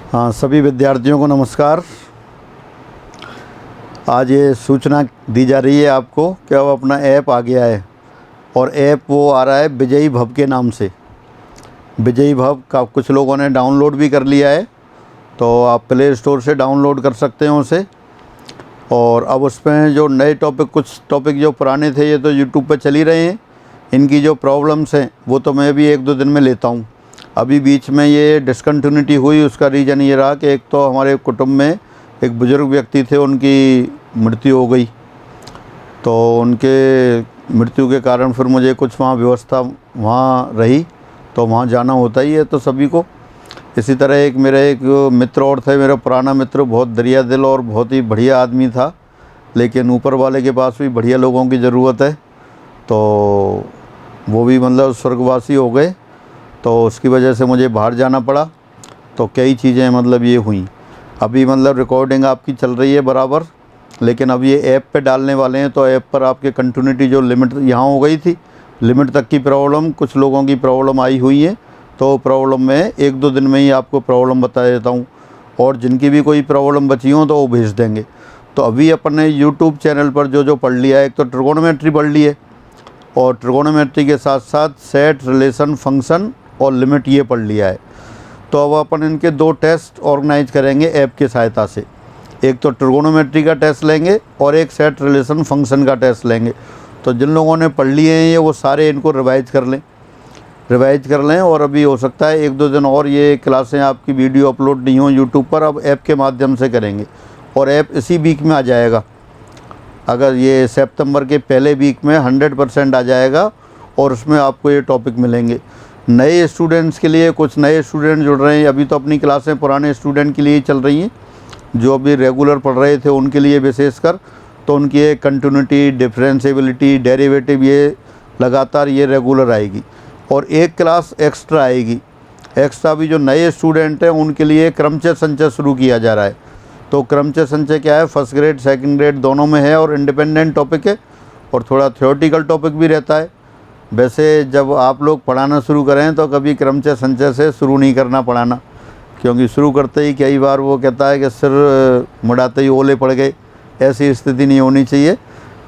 हाँ, सभी विद्यार्थियों को नमस्कार। आज ये सूचना दी जा रही है आपको कि अब अपना ऐप आ गया है और ऐप वो आ रहा है विजयी भव के नाम से। विजयी भव का कुछ लोगों ने डाउनलोड भी कर लिया है, तो आप प्ले स्टोर से डाउनलोड कर सकते हैं उसे। और अब उसमें जो नए टॉपिक, कुछ टॉपिक जो पुराने थे ये तो यूट्यूब पे चल ही रहे हैं। इनकी जो प्रॉब्लम्स हैं वो तो मैं भी 1-2 दिन में लेता हूँ। अभी बीच में ये डिसकंटिन्यूटी हुई, उसका रीज़न ये रहा कि एक तो हमारे कुटुंब में एक बुज़ुर्ग व्यक्ति थे, उनकी मृत्यु हो गई। तो उनके मृत्यु के कारण फिर मुझे कुछ वहाँ व्यवस्था वहाँ रही, तो वहाँ जाना होता ही है तो सभी को। इसी तरह एक मित्र और थे, मेरा पुराना मित्र, बहुत दरिया दिल और बहुत ही बढ़िया आदमी था, लेकिन ऊपर वाले के पास भी बढ़िया लोगों की ज़रूरत है। तो वो भी मतलब स्वर्गवासी हो गए, तो उसकी वजह से मुझे बाहर जाना पड़ा। तो कई चीज़ें मतलब ये हुई। अभी मतलब रिकॉर्डिंग आपकी चल रही है बराबर, लेकिन अब ये ऐप पे डालने वाले हैं तो ऐप पर आपके कंटिन्यूटी जो लिमिट यहाँ हो गई थी, लिमिट तक की प्रॉब्लम, कुछ लोगों की प्रॉब्लम आई हुई है। तो प्रॉब्लम में 1-2 दिन में ही आपको प्रॉब्लम बता देता हूँ, और जिनकी भी कोई प्रॉब्लम बची हो तो वो भेज देंगे। तो अभी अपन ने यूट्यूब चैनल पर जो पढ़ लिया है, एक तो ट्रिगोनोमेट्री पढ़ ली है, और ट्रिगोनोमेट्री के साथ साथ सेट, रिलेशन, फंक्शन और लिमिट ये पढ़ लिया है। तो अब अपन इनके 2 टेस्ट ऑर्गेनाइज करेंगे ऐप की सहायता से। एक तो ट्रिगोनोमेट्री का टेस्ट लेंगे और एक सेट, रिलेशन, फंक्शन का टेस्ट लेंगे। तो जिन लोगों ने पढ़ लिए हैं ये, वो सारे इनको रिवाइज कर लें। और अभी हो सकता है 1-2 दिन और ये क्लासें आपकी वीडियो अपलोड नहीं हो यूट्यूब पर, अब ऐप के माध्यम से करेंगे। और ऐप इसी वीक में आ जाएगा, अगर ये सितंबर के पहले वीक में 100% आ जाएगा, और उसमें आपको ये टॉपिक मिलेंगे। नए स्टूडेंट्स के लिए, कुछ नए स्टूडेंट जुड़ रहे हैं। अभी तो अपनी क्लासें पुराने स्टूडेंट के लिए ही चल रही हैं, जो अभी रेगुलर पढ़ रहे थे उनके लिए विशेषकर। तो उनकी ये कंटिन्यूटी, डिफरेंशिएबिलिटी, डेरिवेटिव, ये लगातार ये रेगुलर आएगी। और एक क्लास एक्स्ट्रा आएगी। एक्स्ट्रा भी जो नए स्टूडेंट हैं उनके लिए क्रमचय संचय शुरू किया जा रहा है। तो क्रमचय संचय क्या है, फर्स्ट ग्रेड, सेकंड ग्रेड दोनों में है, और इंडिपेंडेंट टॉपिक है, और थोड़ा थ्योरेटिकल टॉपिक भी रहता है। वैसे जब आप लोग पढ़ाना शुरू करें तो कभी क्रमचय संचय से शुरू नहीं करना पढ़ाना, क्योंकि शुरू करते ही कई बार वो कहता है कि सिर मुड़ाते ही ओले पड़ गए। ऐसी स्थिति नहीं होनी चाहिए।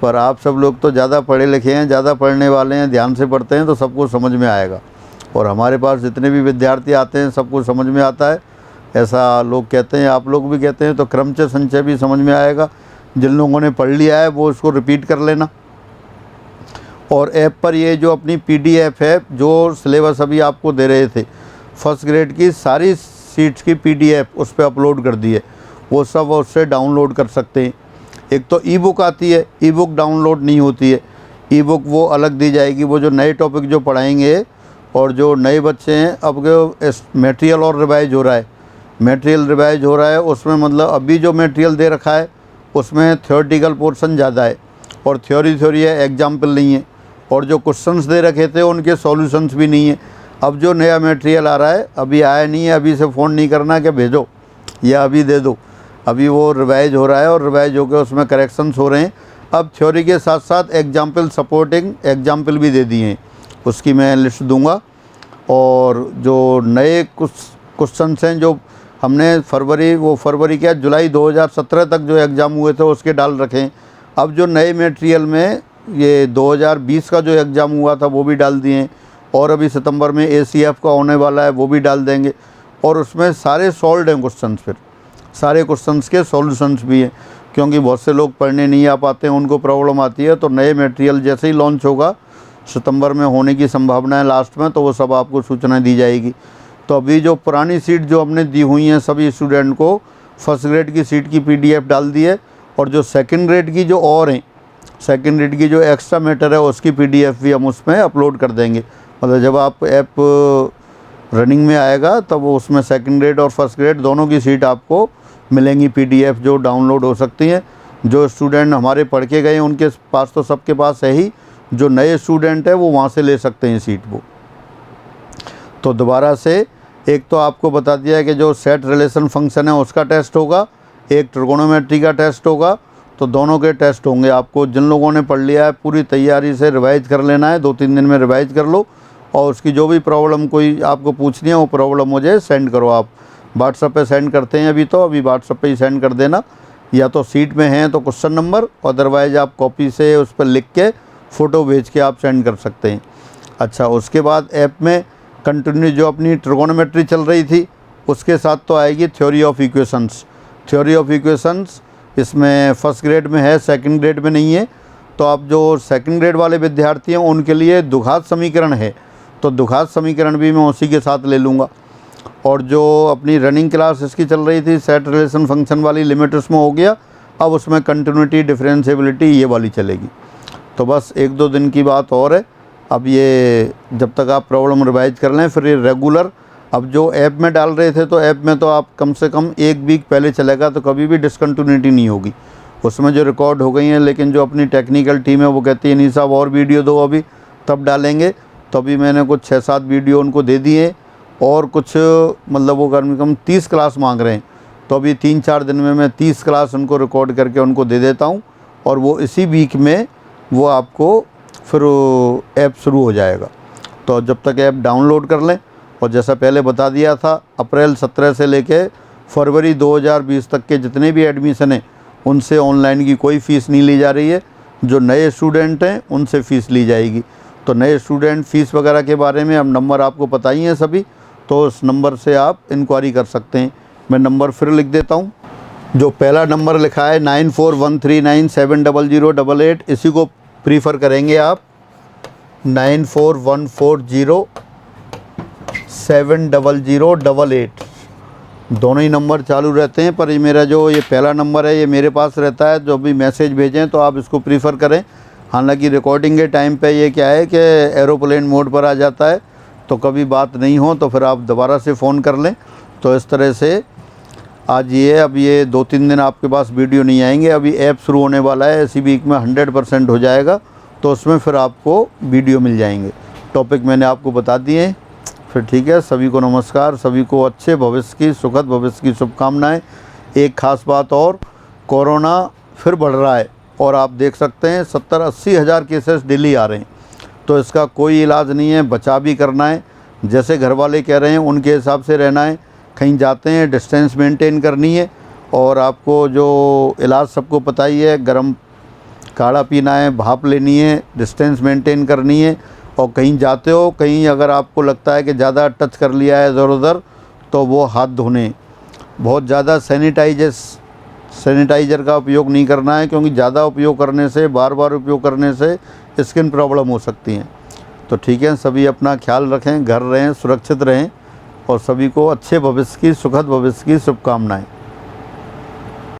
पर आप सब लोग तो ज़्यादा पढ़े लिखे हैं, ज़्यादा पढ़ने वाले हैं, ध्यान से पढ़ते हैं, तो सबको समझ में आएगा। और हमारे पास जितने भी विद्यार्थी आते हैं सबको समझ में आता है, ऐसा लोग कहते हैं, आप लोग भी कहते हैं। तो क्रमचय संचय भी समझ में आएगा। जिन लोगों ने पढ़ लिया है वो उसको रिपीट कर लेना। और ऐप पर ये जो अपनी PDF है, जो सिलेबस अभी आपको दे रहे थे, फर्स्ट ग्रेड की सारी सीट्स की PDF उस पर अपलोड कर दी है, वो सब उससे डाउनलोड कर सकते हैं। एक तो ई बुक आती है, ई बुक डाउनलोड नहीं होती है। ई बुक वो अलग दी जाएगी। वो जो नए टॉपिक जो पढ़ाएंगे और जो नए बच्चे हैं, अब मटेरियल और रिवाइज हो रहा है, उसमें मतलब अभी जो मटेरियल दे रखा है उसमें थ्योरेटिकल पोर्शन ज़्यादा है, और थ्योरी है, एग्जाम्पल नहीं है। और जो क्वेश्चंस दे रखे थे उनके सॉल्यूशंस भी नहीं है। अब जो नया मटेरियल आ रहा है, अभी आया नहीं है, अभी से फ़ोन नहीं करना कि भेजो या अभी दे दो। अभी वो रिवाइज हो रहा है, और रिवाइज होकर उसमें करेक्शंस हो रहे हैं। अब थ्योरी के साथ साथ एग्जाम्पल, सपोर्टिंग एग्जाम्पल भी दे दिए हैं, उसकी मैं लिस्ट दूंगा। और जो नए कुछ क्वेश्चंस हैं जो हमने फरवरी क्या जुलाई 2017 तक जो एग्ज़ाम हुए थे उसके डाल रखे हैं। अब जो नए मटेरियल में ये 2020 का जो एग्ज़ाम हुआ था वो भी डाल दिए हैं, और अभी सितंबर में ACF का होने वाला है वो भी डाल देंगे। और उसमें सारे सॉल्व हैं क्वेश्चंस, फिर सारे क्वेश्चंस के सॉल्यूशंस भी हैं, क्योंकि बहुत से लोग पढ़ने नहीं आ पाते हैं, उनको प्रॉब्लम आती है। तो नए मटेरियल जैसे ही लॉन्च होगा, सितंबर में होने की संभावना है लास्ट में, तो वो सब आपको सूचना दी जाएगी। तो अभी जो पुरानी सीट जो हमने दी हुई हैं सभी स्टूडेंट को, फर्स्ट ग्रेड की सीट की PDF डाल दी है, और जो सेकेंड ग्रेड की जो और हैं, सेकेंड ग्रेड की जो एक्स्ट्रा मैटर है उसकी PDF भी हम उसमें अपलोड कर देंगे। मतलब जब आप ऐप रनिंग में आएगा तब वो उसमें सेकेंड ग्रेड और फर्स्ट ग्रेड दोनों की सीट आपको मिलेंगी, PDF जो डाउनलोड हो सकती हैं। जो स्टूडेंट हमारे पढ़ के गए उनके पास तो सबके पास है ही, जो नए स्टूडेंट है वो वहाँ से ले सकते हैं सीट वो। तो दोबारा से एक तो आपको बता दिया है कि जो सेट, रिलेशन, फंक्शन है उसका टेस्ट होगा, एक ट्रिगोनोमेट्री का टेस्ट होगा। तो दोनों के टेस्ट होंगे। आपको जिन लोगों ने पढ़ लिया है पूरी तैयारी से रिवाइज कर लेना है, 2-3 दिन में रिवाइज कर लो, और उसकी जो भी प्रॉब्लम कोई आपको पूछनी है वो प्रॉब्लम मुझे सेंड करो आप। व्हाट्सएप पे सेंड करते हैं अभी व्हाट्सएप पे ही सेंड कर देना, या तो सीट में हैं तो क्वेश्चन नंबर, अदरवाइज़ आप कॉपी से उस पर लिख के फ़ोटो भेज के आप सेंड कर सकते हैं। अच्छा, उसके बाद ऐप में कंटिन्यू जो अपनी ट्रिगोनोमेट्री चल रही थी उसके साथ तो आएगी theory of equations. Theory of equations इसमें फर्स्ट ग्रेड में है, सेकंड ग्रेड में नहीं है। तो आप जो सेकंड ग्रेड वाले विद्यार्थी हैं उनके लिए द्विघात समीकरण है, तो द्विघात समीकरण भी मैं उसी के साथ ले लूँगा। और जो अपनी रनिंग क्लास इसकी चल रही थी सेट रिलेशन फंक्शन वाली, लिमिट उसमें हो गया, अब उसमें कंटिन्यूटी डिफरेंशिएबिलिटी ये वाली चलेगी। तो बस 1-2 दिन की बात और है। अब ये जब तक आप प्रॉब्लम रिवाइज कर लें फिर ये रेगुलर, अब जो ऐप में डाल रहे थे तो ऐप में तो आप कम से कम 1 वीक पहले चलेगा तो कभी भी डिसकंटिन्यूटी नहीं होगी, उसमें जो रिकॉर्ड हो गई हैं। लेकिन जो अपनी टेक्निकल टीम है वो कहती है नहीं साहब और वीडियो दो अभी, तब डालेंगे। तो अभी मैंने कुछ 6-7 वीडियो उनको दे दिए और कुछ मतलब वो कम से कम 30 क्लास मांग रहे हैं। तो अभी 3-4 दिन में मैं 30 क्लास उनको रिकॉर्ड करके उनको दे देता हूँ और वो इसी वीक में वो आपको फिर ऐप शुरू हो जाएगा। तो जब तक ऐप डाउनलोड कर लें, और जैसा पहले बता दिया था अप्रैल 17 से लेके फरवरी 2020 तक के जितने भी एडमिशन हैं उनसे ऑनलाइन की कोई फ़ीस नहीं ली जा रही है। जो नए स्टूडेंट हैं उनसे फ़ीस ली जाएगी। तो नए स्टूडेंट फ़ीस वगैरह के बारे में अब नंबर आपको पता ही है सभी, तो उस नंबर से आप इंक्वायरी कर सकते हैं। मैं नंबर फिर लिख देता हूँ। जो पहला नंबर लिखा है 9413970088, इसी को प्रीफर करेंगे आप। 9414070088 दोनों ही नंबर चालू रहते हैं, पर ये मेरा जो ये पहला नंबर है ये मेरे पास रहता है। जो भी मैसेज भेजें तो आप इसको प्रीफर करें। हालांकि रिकॉर्डिंग के टाइम पे ये क्या है कि एरोप्लेन मोड पर आ जाता है, तो कभी बात नहीं हो तो फिर आप दोबारा से फ़ोन कर लें। तो इस तरह से आज ये अब ये 2-3 दिन आपके पास वीडियो नहीं आएंगे। अभी ऐप शुरू होने वाला है, इसी वीक में 100% हो जाएगा, तो उसमें फिर आपको वीडियो मिल जाएंगे। टॉपिक मैंने आपको बता दिए हैं। फिर ठीक है, सभी को नमस्कार, सभी को अच्छे भविष्य की, सुखद भविष्य की शुभकामनाएं। एक ख़ास बात और, कोरोना फिर बढ़ रहा है और आप देख सकते हैं 70-80 हज़ार केसेस डेली आ रहे हैं। तो इसका कोई इलाज नहीं है, बचाव भी करना है। जैसे घर वाले कह रहे हैं उनके हिसाब से रहना है। कहीं जाते हैं डिस्टेंस मेंटेन करनी है, और आपको जो इलाज सबको पता ही है, गर्म काढ़ा पीना है, भाप लेनी है, डिस्टेंस मेंटेन करनी है। और कहीं जाते हो, कहीं अगर आपको लगता है कि ज़्यादा टच कर लिया है इधर उधर, तो वो हाथ धोने, बहुत ज़्यादा सैनिटाइज़र का उपयोग नहीं करना है, क्योंकि ज़्यादा उपयोग करने से, बार बार उपयोग करने से स्किन प्रॉब्लम हो सकती हैं। तो ठीक है, सभी अपना ख्याल रखें, घर रहें, सुरक्षित रहें, और सभी को अच्छे भविष्य की, सुखद भविष्य की शुभकामनाएं।